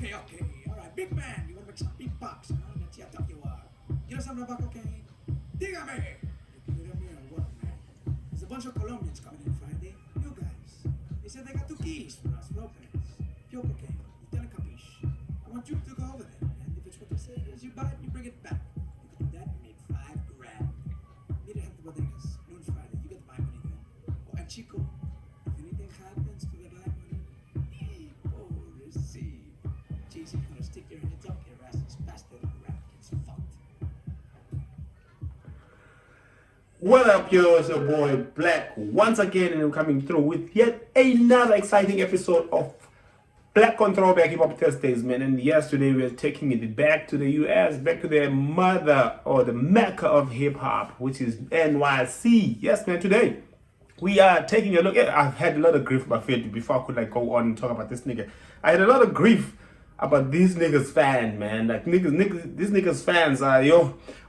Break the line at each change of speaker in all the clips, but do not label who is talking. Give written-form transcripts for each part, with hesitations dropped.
Okay. Alright, big man. You want to make some big bucks, That's your top you are. Get us some back, okay? Dígame. Dígame what, man? There's a bunch of Colombians coming in Friday. You guys. They said they got 2 keys for us, Lopez. Yo, okay. You tell a capiche. I want you to go over there, and if it's what they say it is, you buy it and you bring it back. You can do that and make $5,000. Meet at the bodegas. Noon Friday. You get the buy money then. Oh, and Chico, if anything happens to the buy money, receive. Jay-Z gonna stick your heads up your asses faster than the rap gets fucked.
What up, yo? It's your boy Black once again, and I'm coming through with yet another exciting episode of Black on Throwback Hip Hop Thursdays, man. And yes, today we are taking it back to the US, back to the mother or the mecca of hip hop, which is NYC. Yes, man. Today we are taking a look at. I've had a lot of grief about Fid before I could go on and talk about this nigga. I had a lot of grief about these niggas fan, man. Like these niggas fans are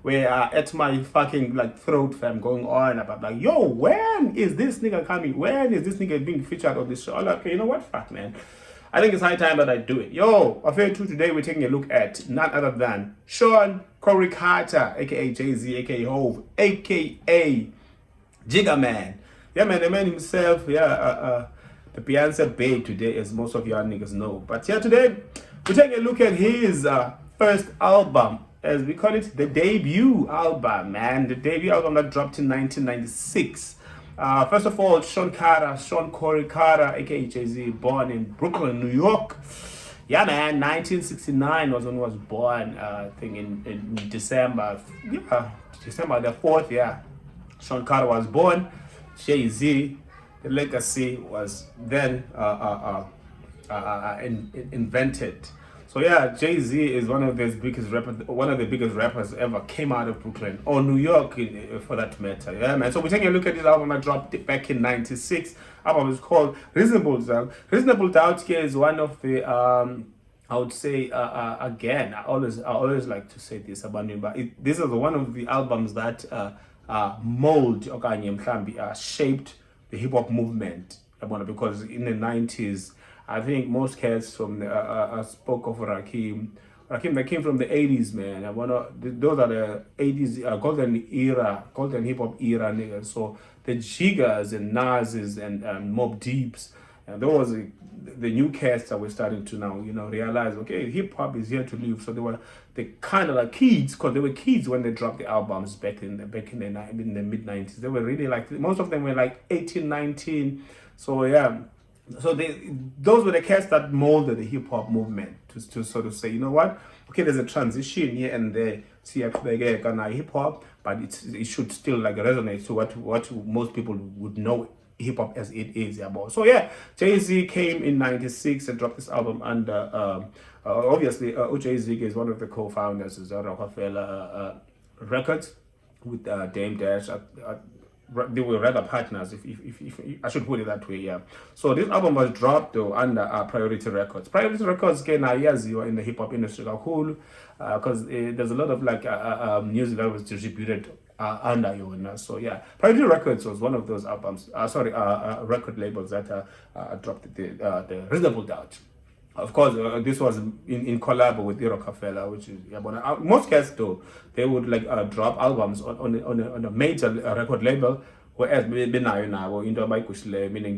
where at my fucking throat fam going on about when is this nigga coming? When is this nigga being featured on this show? I'm like, okay, you know what? Fuck, man. I think it's high time that I do it. Affair 2 today we're taking a look at none other than Sean Corey Carter, aka Jay-Z, aka Hove, aka Jigga Man. Yeah, man, the man himself, the Beyonce babe today, as most of y'all niggas know. But yeah, today we're taking a look at his first album, as we call it, the debut album, man. The debut album that dropped in 1996. First of all, Sean Corey Carter, aka Jay-Z, born in Brooklyn, New York. Yeah, man, 1969 was when he was born, I think in December. Yeah, December the 4th, yeah. Sean Carter was born. Jay-Z, the legacy was then invented. So yeah, Jay-Z is one of the biggest rappers ever came out of Brooklyn or New York, for that matter. Yeah, man. So we're taking a look at this album that dropped back in '96. Album is called Reasonable Doubt. Reasonable Doubt here is one of the I would say again, I always like to say this about him, but this is one of the albums that shaped the hip hop movement. Because in the 90s, I think most cats from the spoke of Rakim that came from the 80s, man. Those are the 80s golden hip hop era niggas. So the Jiggas and Nas's and Mob Deeps, and those were the new cats that were starting to now realize, okay, hip hop is here to live. So they kind of like kids, because they were kids when they dropped the albums back in the mid 90s. They were really most of them were 18, 19. So yeah. So those were the cats that molded the hip hop movement to sort of say, you know what? Okay, there's a transition here and there. See, actually, hip hop, but it should still resonate to what most people would know hip hop as it is. Yeah, so yeah, Jay-Z came in '96 and dropped this album under obviously Jay-Z is one of the co-founders of Rockefeller Records with Dame Dash. They were rather partners, if I should put it that way, yeah. So this album was dropped though under Priority Records. Priority Records came in the hip hop industry, cool, because there's a lot of music that was distributed under So yeah, Priority Records was one of those albums. Record labels that dropped the Reasonable Doubt. Of course, this was in collab with Rockefeller, which is most cats though they would drop albums on a major record label, whereas meaning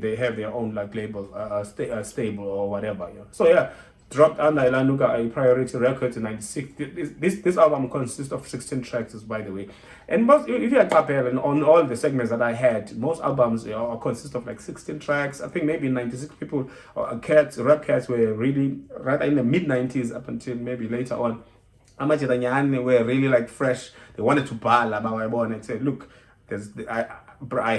they have their own label, stable or whatever. Yeah. So yeah, dropped under Ilanuga Priority Records in '96. This album consists of 16 tracks, by the way. And if you had and on all the segments that I had, most albums consist of 16 tracks. I think maybe in '96 people, rap cats were really right in the mid '90s up until maybe later on. Amachiranyane were really fresh. They wanted to ball about and say, look, I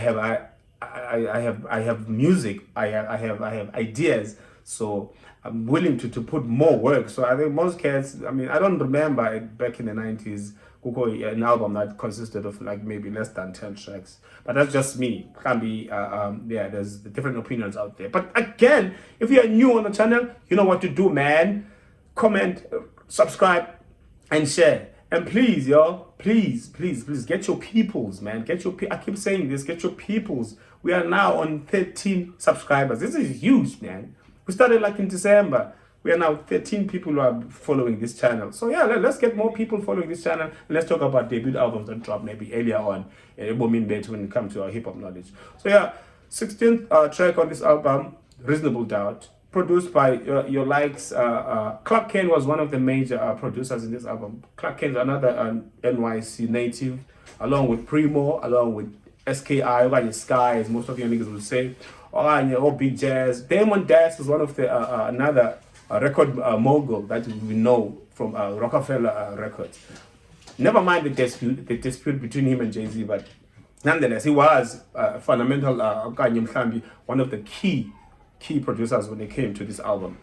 have music, I have ideas. So I'm willing to put more work. So I think most cats, I don't remember back in the 90s, an album that consisted of maybe less than 10 tracks. But that's just me. Can be, there's different opinions out there. But again, if you're new on the channel, you know what to do, man. Comment, subscribe, and share. And please, please get your peoples, man. I keep saying this, get your peoples. We are now on 13 subscribers. This is huge, man. We started in December. We are now 13 people who are following this channel. So yeah, let's get more people following this channel. Let's talk about debut albums that dropped maybe earlier on when it comes to our hip hop knowledge. So yeah, 16th track on this album, Reasonable Doubt, produced by your likes. Clark Kane was one of the major producers in this album. Clark Kane is another NYC native, along with Primo, along with SKI, or Sky, as most of your niggas would say, or Big Jazz. Damon Dash is one of the another record mogul that we know from Rockefeller Records. Never mind the dispute between him and Jay-Z, but nonetheless, he was fundamental, one of the key producers when it came to this album,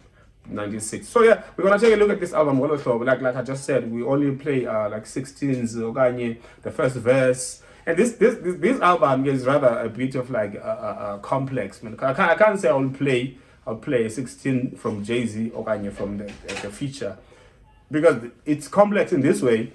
96. So yeah, we're gonna take a look at this album. Like I just said, we only play like 16s, the first verse. And this album is rather a bit of like complex, man. I can't say I'll play 16 from Jay-Z or from the feature, because it's complex in this way.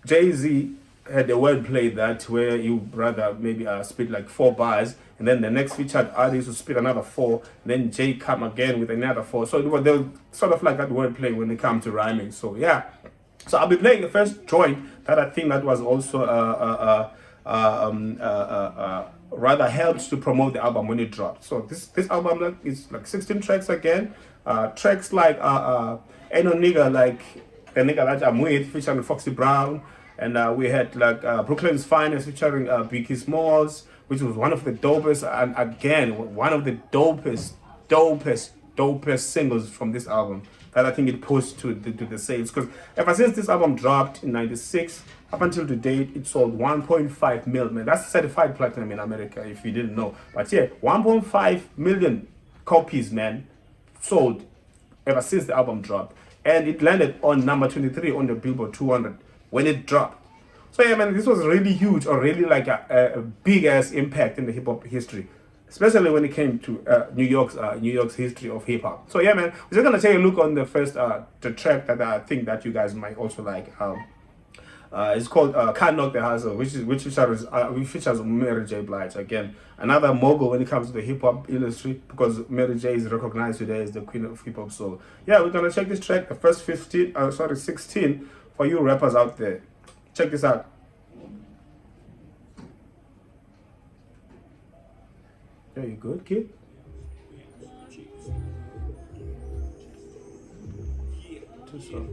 Jay-Z had a wordplay that where you rather maybe spit like 4 bars, and then the next featured artist will spit another 4, and then Jay come again with another 4. So they were sort of like that wordplay when it comes to rhyming. So yeah, so I'll be playing the first joint that I think that was also rather helped to promote the album when it dropped. So this album is like 16 tracks again. Tracks like Ain't No Nigga, like the nigga that I'm with, featuring Foxy Brown. And we had like Brooklyn's Finest featuring Biggie Smalls, which was one of the dopest, and again, one of the dopest singles from this album that I think it pushed to the sales. Because ever since this album dropped in 96, up until to date, it sold 1.5 million. That's certified platinum in America, if you didn't know. But yeah, 1.5 million copies, man, sold ever since the album dropped. And it landed on number 23 on the Billboard 200 when it dropped. So yeah, man, this was really huge, or really like a big ass impact in the hip hop history, especially when it came to New York's history of hip hop. So yeah, man, we're just gonna take a look on the first the track that I think that you guys might also like. It's called Can't Knock the Hustle, which features Mary J. Blige. Again, another mogul when it comes to the hip hop industry, because Mary J. is recognized today as the queen of hip hop. So yeah, we're gonna check this track, the first 16 for you rappers out there. Check this out. Yeah, you good, kid? Too soft.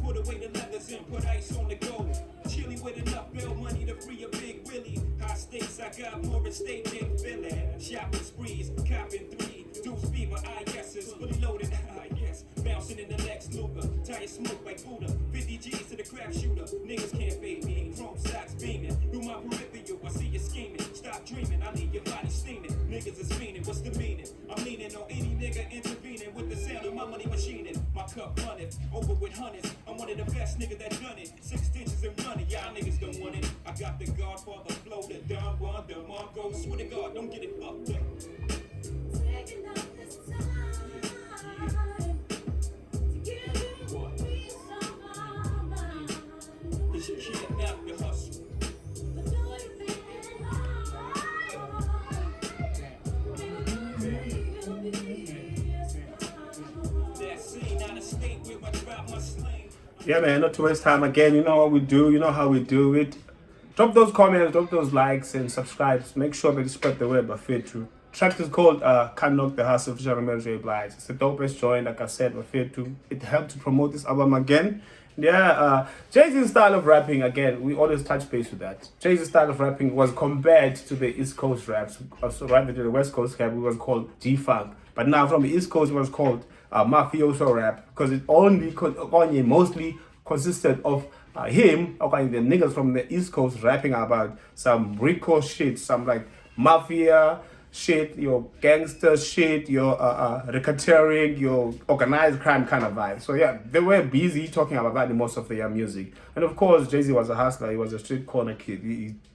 Put away the leathers and put ice on the gold. Chilly with enough bail money to free a big Willie. High stakes, I got more at stake than Philly. Shopping sprees, copping 3 deuce fever, IS's fully loaded. Yes, bouncing in the Lex Luger. Tire smoke like Buddha. 50 G's to the crap shooter. Niggas can't fade me. Chrome socks beaming. Through my peripheral, I see you scheming. Stop dreaming, I leave your body steaming. Niggas is fiending, what's the meaning? I'm leaning on any nigga intervening with the sound of my money machining. My cup running over with hundreds. I'm one of the best niggas that done it. 6 inches and running, y'all niggas don't want it. I got the Godfather flow, the Don Juan, the Marco. Swear to God, don't get it fucked up.
Taking up this time to give you peace of my mind.
It's your kid after hustle.
But do you think it's
That scene out of state where I drop my sling.
Yeah, man, not to waste time again. You know what we do, you know how we do it. Drop those comments, drop those likes, and subscribe. Make sure that you spread the word by Fear True. Track is called Can't Knock the Hustle featuring Mary J. Blige. It's the dopest joint, like I said, by Fear True. It helped to promote this album again. Yeah, Jay-Z's style of rapping, again, we always touch base with that. Jay-Z's style of rapping was compared to the East Coast raps, also rather to the West Coast rap, it was called G-Funk. But now from the East Coast, it was called mafioso rap, because it only mostly consisted of him, okay, the niggas from the East Coast rapping about some Rico shit, some like mafia shit, your gangster shit, your racketeering, your organized crime kind of vibe. So yeah, they were busy talking about that in most of their music. And of course, Jay-Z was a hustler. He was a street corner kid.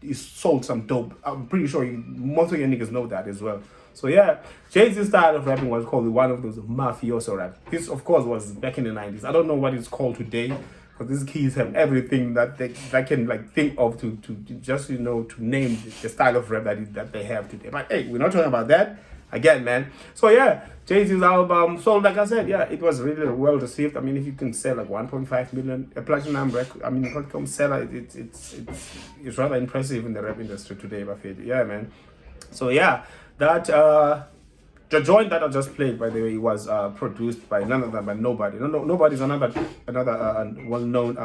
He sold some dope. I'm pretty sure most of your niggas know that as well. So yeah, Jay-Z's style of rapping was called one of those mafioso rap. This of course was back in the 90s. I don't know what it's called today, because these kids have everything that they can like think of to just to name the style of rap that they have today. But hey, we're not talking about that again, man. So yeah, Jay-Z's album. So like I said, yeah, it was really well received. I mean, if you can sell like 1.5 million, a platinum record, I mean, platinum seller, it's rather impressive in the rap industry today. But yeah, man. So yeah, that the joint that I just played, by the way, was produced by none other than Nobody. Nobody's another well-known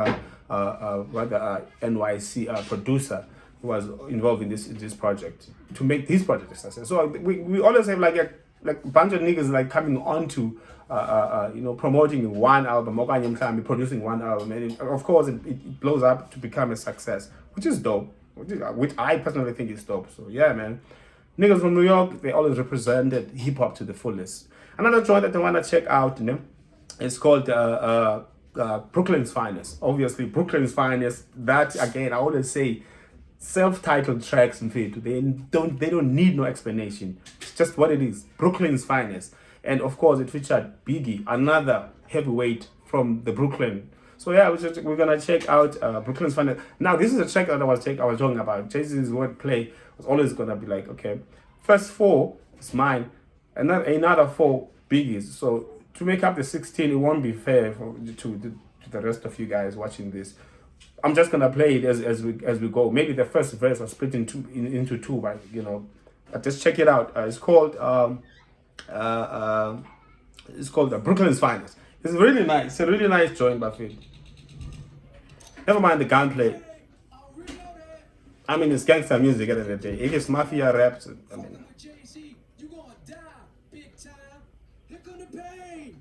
NYC producer who was involved in this project to make this project a success. So we always have like a bunch of niggas like coming on to promoting one album, or producing one album, and of course it blows up to become a success, which is dope. Which I personally think is dope. So yeah, man. Niggas from New York, they always represented hip hop to the fullest. Another joint that I want to check out, it's called Brooklyn's Finest. Obviously, Brooklyn's Finest. That again, I always say, self-titled tracks in fact, they don't need no explanation. It's just what it is. Brooklyn's Finest, and of course, it featured Biggie, another heavyweight from the Brooklyn. So yeah, we're gonna check out Brooklyn's Finest. Now, this is a track that I was talking about. Jay-Z's wordplay was always gonna be like, okay, first 4 is mine, and then another 4 Biggie's. So to make up the 16, it won't be fair to the rest of you guys watching this. I'm just gonna play it as we go. Maybe the first verse was split into 2, but just check it out. It's called Brooklyn's Finest. It's really nice. It's a really nice joint, Buffett. Never mind the gunplay. I mean, it's gangster music at the end of the day. If it's mafia raps, I mean.
Jay-Z, you gonna die big time. Here come the pain.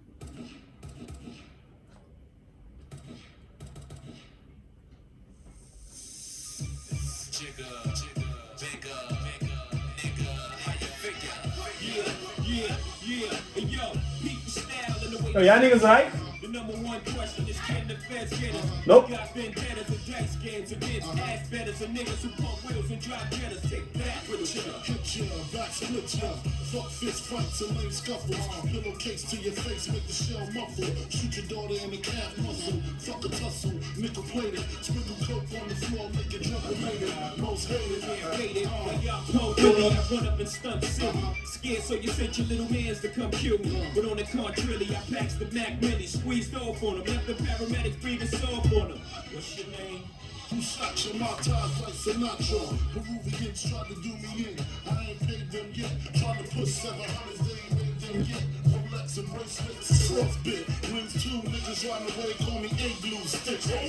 Yo, y'all niggas right?
The number one question is, can the feds get us?
Nope.
We got vendettas and dice games against ass betters and niggas who pump wheels and drive jettas. Take that with you.
Hit ya, back split ya. Fuck fist fights and lame scuffles. Pillowcase to your face, make the shell muffle. Shoot your daughter in the calf muscle. Fuck a tussle, nickel plated. Sprinkle coke on the floor, make it drug related. Most hated,
Hated, when y'all pull Billy, I run up and stunt city. Scared, so you sent your little mans to come kill me. But on the contrary, I packs the Mac Mini, squeezed off on them, left the paramedics breathing soft on them. What's your name?
who shot your montage like Sinatra. Peruvians tried to do me in. I ain't paid them yet. Trying to push 700s, they ain't made them yet. Rolex and bracelets, soft bit. Rings 2 niggas run away, call me A-Blue Stitch.
Where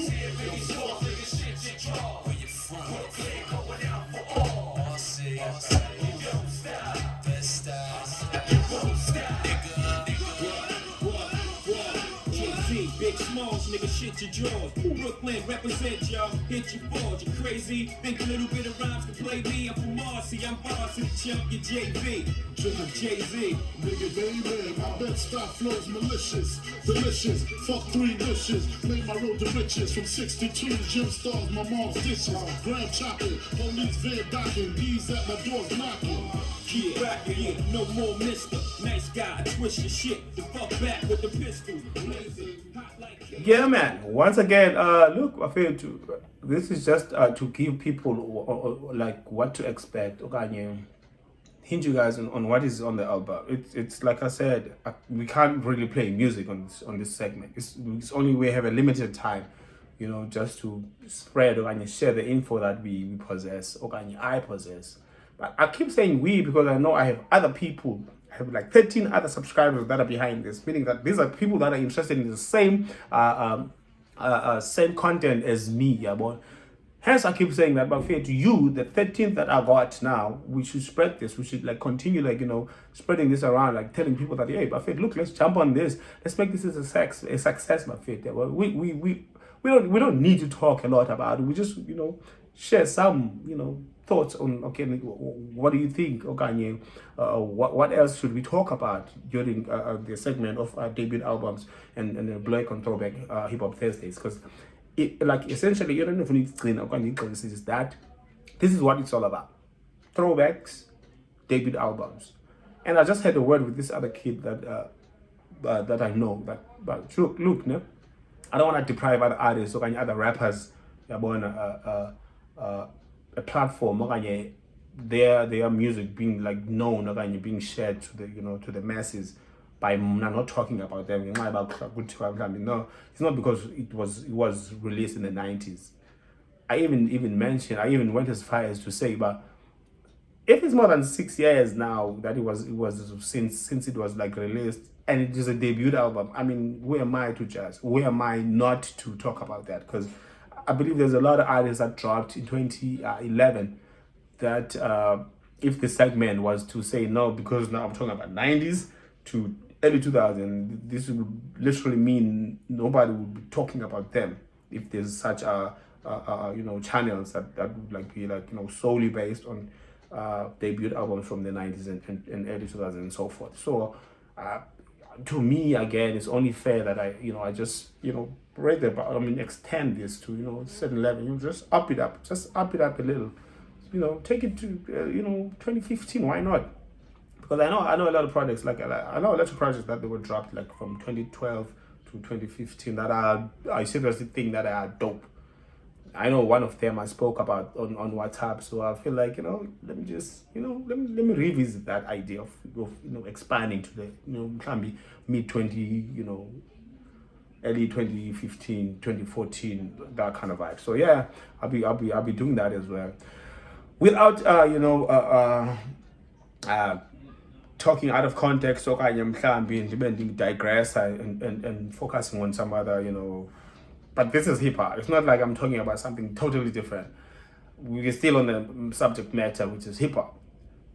you from? Going out for all. I'll see. You don't stop. Best style. You won't stop. Jay-Z, Big Smalls, nigga, shit your jaws. Brooklyn, represent y'all, hit your balls. You crazy? Think a little bit of rhymes can play me? I'm from Marcy, I'm Bossy, champion JV. Trigger Jay-Z.
Nigga, baby, my bed-stop flows malicious, delicious. Fuck 3 dishes, made my road to riches. From 62 to gym stars, my mom's dishes. Graham chopping, police van docking, bees at my doors knocking.
Yeah, rockin', yeah, no more mister. Nice guy, twist your shit. The fuck back with the pistols. Blazing, hot like cake.
Yeah, man. Once again, look, I feel this is just to give people like what to expect. Okay, hint you guys on what is on the album. It's like I said, we can't really play music on this segment. It's only we have a limited time, just to spread or share the info that we possess or I possess. But I keep saying we because I know I have other people. I have like 13 other subscribers that are behind this, meaning that these are people that are interested in the same same content as me. Yeah, but hence I keep saying that. But fair to you, the 13th that I got now, we should spread this. We should like continue spreading this around, like telling people that hey, but look, let's jump on this. Let's make this as a success. But yeah, well, we don't need to talk a lot about it. We just share some thoughts on what do you think, okay, what else should we talk about during the segment of our debut albums and the Black on Throwback Hip Hop Thursdays, because essentially you don't know if this is what it's all about: throwbacks, debut albums. And I just had a word with this other kid that I know. But look, no, I don't want to deprive other artists or any other rappers about a platform or their music being like known or being shared to the masses by not talking about them. No, it's not because it was released in the 90s. I even went as far as to say, but if it's more than 6 years now that it was since it was like released and it is a debut album, I mean, who am I to judge? Who am I not to talk about that? Because I believe there's a lot of artists that dropped in 2011 that if the segment was to say no, because now I'm talking about 90s to early 2000, this would literally mean nobody would be talking about them if there's such channels that would like be like solely based on debut albums from the 90s and early 2000s and so forth. So to me, again, it's only fair that I just extend this to certain level. Just up it up a little. Take it to 2015. Why not? Because I know a lot of projects I know a lot of projects that they were dropped like from 2012 to 2015 that I seriously think that are dope. I know one of them I spoke about on WhatsApp, so I feel like let me just let me revisit that idea of expanding to the mid 20 early 2015 2014, that kind of vibe. So yeah, I'll be doing that as well, without talking out of context or digress and focusing on some other but this is hip hop. It's not like I'm talking about something totally different. We're still on the subject matter, which is hip hop.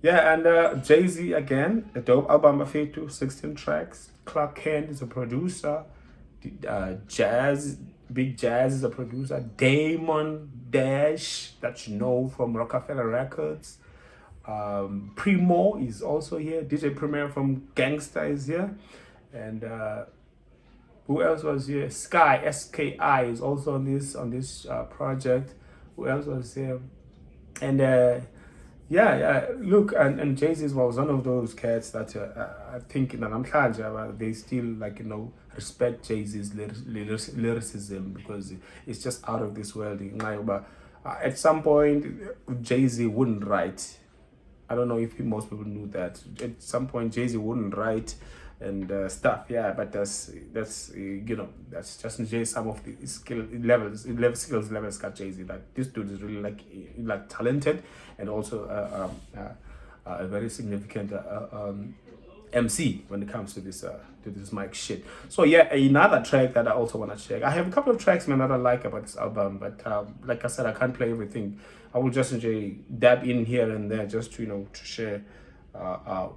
Yeah, and Jay-Z again, a dope album of it too, 16 tracks. Clark Kent is a producer. Big Jazz is a producer. Damon Dash, that you know from Rockefeller Records. Primo is also here. DJ Premier from Gangsta is here. And who else was here? Sky, SKI is also on this project. Who else was here? And look, and Jay-Z was one of those cats that I think in Namhlanje they still respect Jay-Z's lyricism, because it's just out of this world. But at some point, Jay-Z wouldn't write. I don't know if most people knew that. At some point, Jay-Z wouldn't write and stuff, but that's just some of the skills levels got Jay-Z. That this dude is really like talented and also a very significant MC when it comes to this mic shit. So yeah, another track that I also want to check. I have a couple of tracks, man, that I like about this album, but like I said, I can't play everything. I will just dab in here and there just to share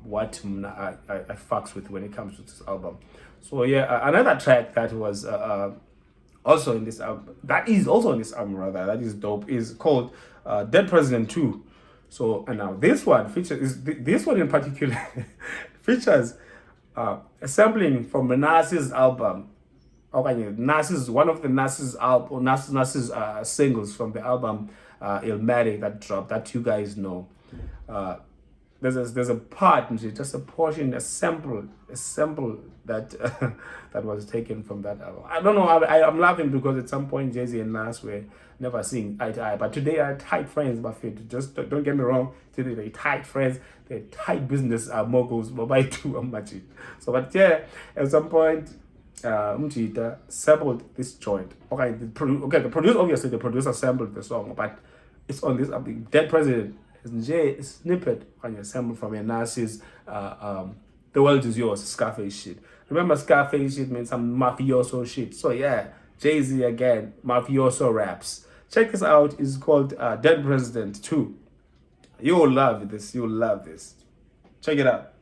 what I fucks with when it comes to this album. So yeah, another track that was also in this album, that is dope, is called Dead President 2. So, and now this one in particular features a sampling from Nas's album. Okay, Nas's one of the Nas's album, Nas's singles from the album Illmatic that dropped, that you guys know. There's a part, just a portion, a sample that that was taken from that album. I don't know. I'm laughing because at some point Jay-Z and Nas were never seeing eye to eye, but today are tight friends. But just don't get me wrong. Today they're tight friends. They're tight business moguls. By too much. So, but yeah, at some point, Mjita sampled this joint. Okay, the producer sampled the song, but it's on this album, Dead President. A snippet on your sample from your Nas's The World Is Yours, Scarface shit. Remember, Scarface shit meant some mafioso shit. So yeah, Jay-Z again, mafioso raps. Check this out. It's called Dead President 2. You'll love this. Check it out.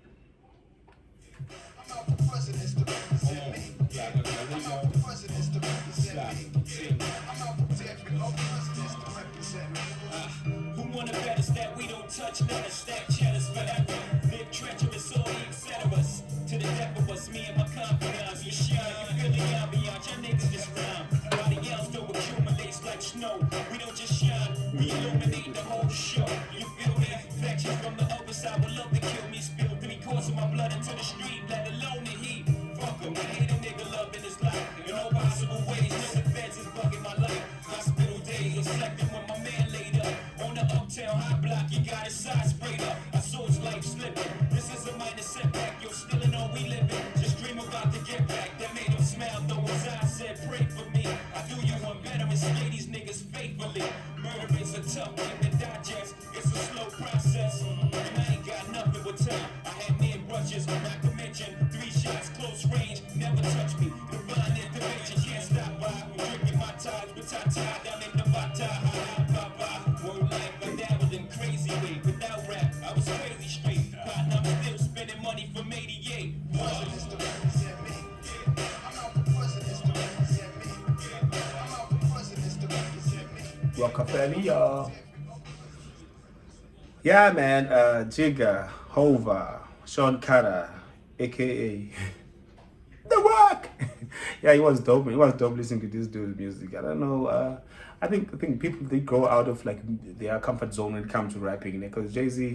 Touch, let us stack cheddars forever. Live treacherous, all the etceteras. To the death of us, me and my confidants. You shine, you feel the ambiance. Your niggas just rhyme. Body else though accumulates like snow. We don't just shine, we illuminate the whole show. You feel me? Infections from the other side will love to kill me. Spill 3 courses blood into the street, let alone the heat. Fuck 'em, I hate a nigga loving his life. In all possible ways, no defense is bugging my life. Hospital days, reflecting when my man laid up. On the uptown high block, he got his side sprayed up. I saw his life slipping. This is a minor setback, you're still in all we living. Just dream about to get back. That made him smile, though his eyes said, pray for me. I do you one better and slay these niggas faithfully. Murder is a tough thing to digest. It's a slow process. And I ain't got nothing with time. I had men brushes, not to mention 3 shots, close range, never touch me. Divine intervention, can't stop by. I'm drinking my ties with Tata down in the Bata. Ha ha, papa. Word life, but dabbled in crazy way. Without rap, I was crazy straight. Cotton, I'm still spending money from 88.
Presidents to represent me. I'm out for presidents to represent me. I'm out for presidents to represent me.
Rockefeller. Yeah, man. Jigga, Hova, Sean Carter, aka The Rock. Yeah, he was dope. Man. He was dope listening to this dude's music. I don't know. I think people, they go out of like their comfort zone when it comes to rapping. Because Jay-Z,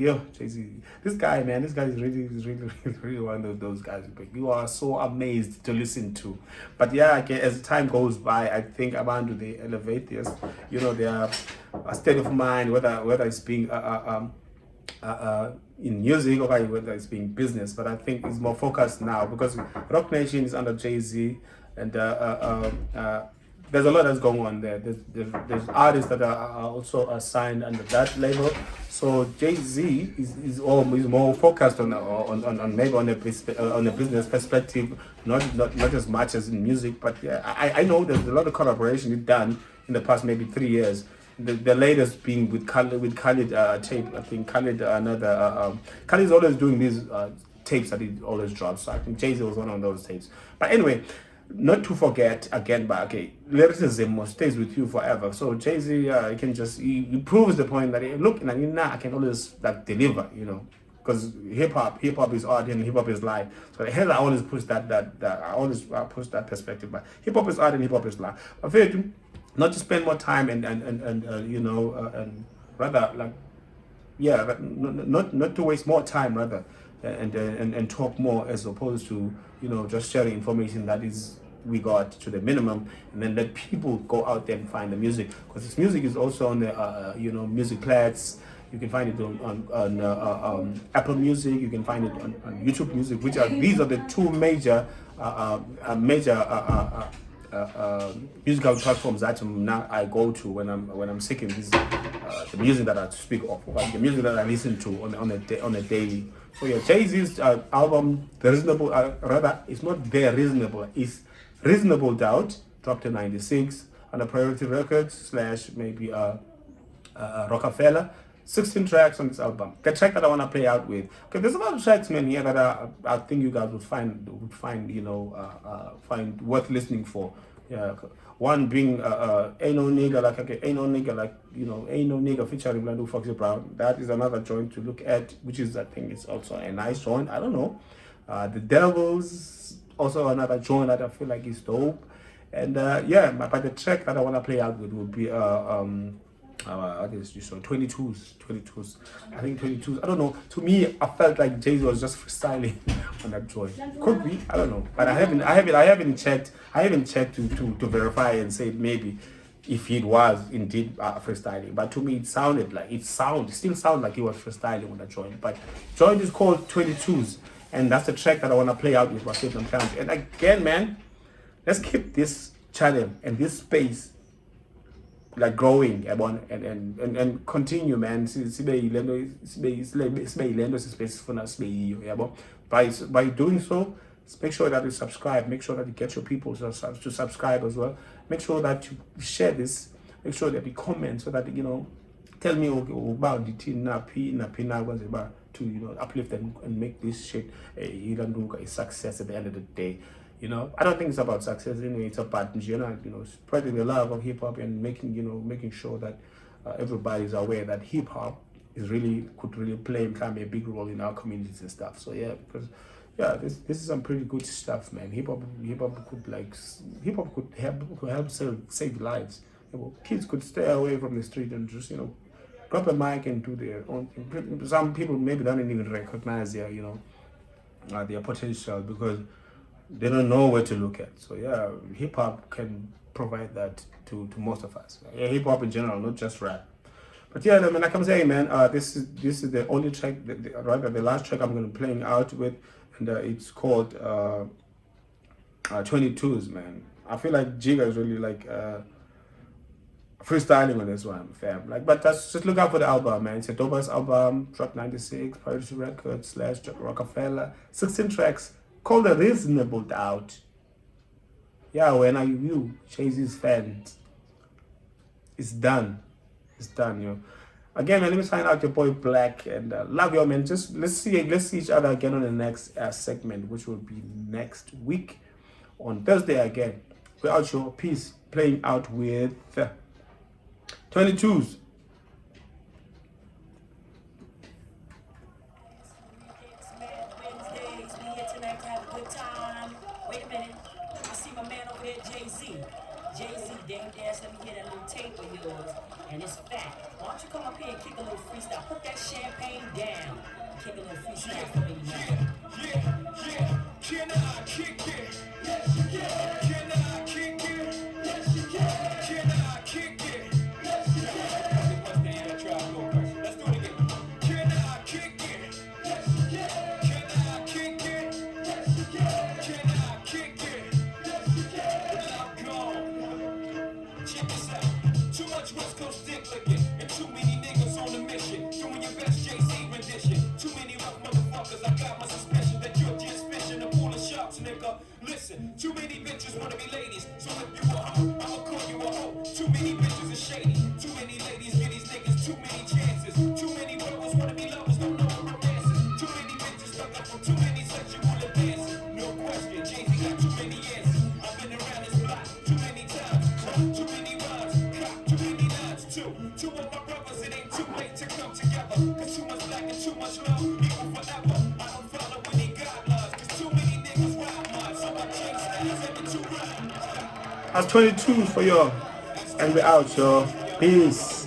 this guy, man, this guy is really one of those guys. But you are so amazed to listen to. But yeah, as time goes by, I think around they elevate this, their state of mind, whether it's being in music or whether it's being business. But I think it's more focused now because Rock Nation is under Jay-Z, and there's a lot that's going on there. There's artists that are also assigned under that label. So Jay-Z is more focused on maybe on a business perspective, not as much as in music. But yeah, I know there's a lot of collaboration he's done in the past maybe 3 years. The latest being with Khalid tape. I think Khalid's always doing these tapes that he always drops. So I think Jay-Z was one of those tapes. But anyway, not to forget again, but okay, lyricism stays with you forever. So Jay-Z, he proves the point that look, I can always like deliver, because hip hop is art and hip hop is life. So hell, I always push that I always push that perspective. But hip hop is art and hip hop is life. I feel not to spend more time and rather like not to waste more time rather and talk more as opposed to just sharing information that is we got to the minimum, and then let people go out there and find the music, because this music is also on the music plats. You can find it on Apple Music. You can find it on YouTube Music, these are the two major musical platforms that I go to when I'm seeking this the music that I speak of, or the music that I listen to on a daily. So yeah, Jay-Z's album, The Reasonable, it's not The Reasonable, it's Reasonable Doubt, dropped in '96 on a Priority Records / maybe Rockefeller. 16 tracks on this album. The track that I want to play out with. Okay, there's a lot of tracks, man, here that I think you guys would find find worth listening for. Yeah, one being Ain't No Nigga Like featuring Blando Foxy Brown. That is another joint to look at, which is, I think it's also a nice joint. I don't know. The Devils, also another joint that I feel like is dope. And but the track that I want to play out with would be 22s. I think 22s. I don't know. To me, I felt like Jay-Z was just freestyling on that joint. Could be. I don't know. But I haven't checked to verify and say maybe if it was indeed freestyling. But to me, it still sounds like he was freestyling on that joint. But joint is called 22s, and that's the track that I want to play out with my Vietnam County. And again, man, let's keep this channel and this space like growing and continue, man. By doing so, make sure that you subscribe, make sure that you get your people to subscribe as well. Make sure that you share this, make sure that you comment so that tell me about the team to uplift and make this shit a success at the end of the day. I don't think it's about success anyway. It's about spreading the love of hip hop and making sure that everybody is aware that hip hop could really play and a big role in our communities and stuff. So because this is some pretty good stuff, man. Hip hop could help save lives. Kids could stay away from the street and just grab a mic and do their own thing. Some people maybe don't even recognize their their potential because they don't know where to look at. So yeah, hip hop can provide that to most of us. Yeah, hip hop in general, not just rap. But yeah, I mean, like I'm saying, man, this is the only track, the last track I'm gonna be playing out with, and it's called 22s, man. I feel like Jigga is really like freestyling on this one, fam. Like, but that's just look out for the album, man. It's a dope ass album, Drop 96, Piracy Records / Rockefeller, 16 tracks, called A Reasonable Doubt. Yeah, when are you, Jay-Z's fans? It's done. It's done, yo. Again, man, let me sign out your boy Black, and love you, man. Just let's see each other again on the next segment, which will be next week on Thursday again. We're out, your peace. Playing out with 22s.
Wednesdays, we here tonight to have a good time. Wait a minute, I see my man over there, Jay-Z. Jay-Z, damn ass, let me hear that little tape of yours, and it's fat. Why don't you come up here and kick a little freestyle? Put that champagne down. Kick a little freestyle for me, man.
Yeah. Can I kick it? Yes, you can. Can I kick it? Yes, you can. Can I kick it? Yes, you can. What's the end of trial? Go first. Let's do it again. Can I kick it? Yes, you can. Can I kick it? Yes, you can. Can I kick it? Yes, you can. Well, I'm gone. Check this out. Too much West Coast dick licking, and too many niggas on a mission. Doing your best Jay-Z rendition. Too many rough motherfuckers. I got my suspicion that you're just fishing a pool of sharks, nigga. Listen, too many bitches wanna be ladies. So if you a hoe, I'ma call you a hoe. Too many bitches are shady. Too many ladies give these niggas too many chances. Too many brothers wanna be lovers, don't know what romance is. Too many bitches stuck up from too many sexual advances. No question, Jay-Z got too many answers. I've been around this block too many times. Too many rhymes, cop too many lines too. Two of my brothers, it ain't too late to come together. Cause too much black and too much love equal forever. I don't follow any guidelines, cause too many niggas ride mine. So I change styles every 2 rhymes.
That's 22 for y'all. And we're out, y'all. Peace.